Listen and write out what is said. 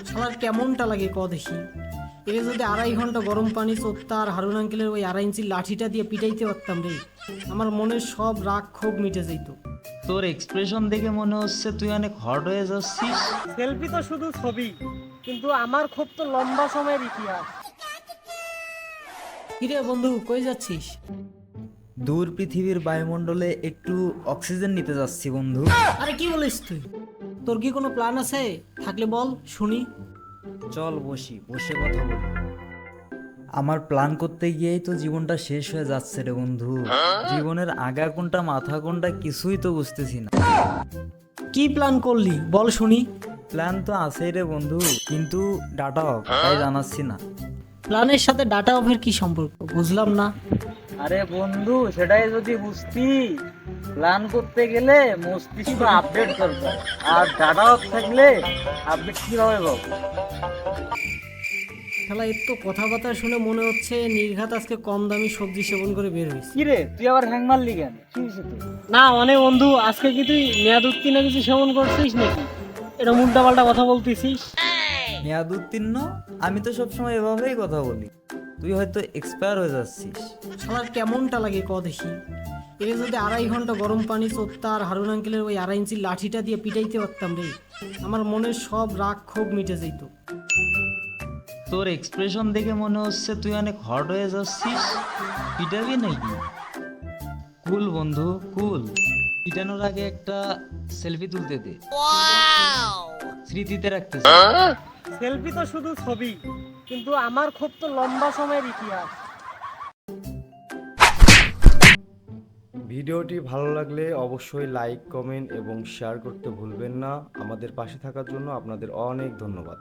শালার কেমনটা লাগে ক দেখি। এর যদি 2.5 ঘন্টা গরম পানি চোত্তা আর হারুন আঙ্কেলের ওই 2.5 ইঞ্চির লাঠিটা দিয়ে পিটাইতে পারতাম রে, আমার মনের সব রাগ ক্ষোভ মিটে যেত। তোর এক্সপ্রেশন দেখে মনে হচ্ছে তুই অনেক হট হয়ে যাচ্ছিস। সেলফি তো শুধু ছবি, কিন্তু আমার খুব তো লম্বা সময়ের ইতিহাস। কিরে বন্ধু, কই যাচ্ছিস? দূর পৃথিবীর বায়ুমণ্ডলে একটু অক্সিজেন নিতে যাচ্ছি বন্ধু। আরে কি বলিস তুই? তোর কি কোনো প্ল্যান আছে? থাকলে বল শুনি। চল বসে কথা বলি। আমার প্ল্যান করতে গিয়েই তো জীবনটা শেষ হয়ে যাচ্ছে রে বন্ধু। জীবনের আগা কোনটা মাথা কোনটা কিছুই তো বুঝতেছি না। কি প্ল্যান করলি বল শুনি। প্ল্যান তো আছেই রে বন্ধু, কিন্তু ডাটা অফ, তাই জানাচ্ছি না। প্ল্যানের সাথে ডাটা অফের কি সম্পর্ক বুঝলাম না। আরে বন্ধু, সেটাই যদি বুঝতি, প্ল্যান করতে গেলে মস্তিষ্ক আপডেট দরকার, আর ডাটা অফ থাকলে আপডেট কিভাবে পাবো? শালা এর তো কথাবার্তা শুনে মনে হচ্ছে নির্ঘাত আজকে কম দামি সবজি সেবন করে বের হয়েছে। কি রে, তুই আবার হ্যাং মারলি কেন? কি হয়েছে তোর? না মানে বন্ধু, আজকে কি তুই মেয়াদ উত্তীর্ণ কিছু সেবন করছিস নাকি? এরকম উল্টা পাল্টা কথা বলতেছিস। মেয়াদ উত্তীর্ণ? আমি তো সবসময় এভাবেই কথা বলি। তুই হয়তো এক্সপায়ার হয়ে যাচ্ছিস। শালার কেমনটা লাগে ক দেখি। এর যদি 2.5 ঘন্টা গরম পানি চোত্তা আর হারুন আঙ্কেলের ওই 2.5 ইঞ্চির লাঠিটা দিয়ে পিটাইতে পারতাম রে, আমার মনের সব রাগ ক্ষোভ মিটে যেত। তোর এক্সপ্রেশন দেখে মনে হচ্ছে তুই অনেক হট হয়ে যাচ্ছিস। পিটাবি নাকি? কুল বন্ধু কুল। পিটানোর আগে একটা সেলফি তুলতে দে, স্মৃতিতে রাখতে চাই। সেলফি তো শুধু ছবি, কিন্তু আমার খুব তো লম্বা সময়ের ইতিহাস। ভিডিওটি ভালো লাগলে অবশ্যই লাইক, কমেন্ট এবং শেয়ার করতে ভুলবেন না। আমাদের পাশে থাকার জন্য আপনাদের অনেক ধন্যবাদ।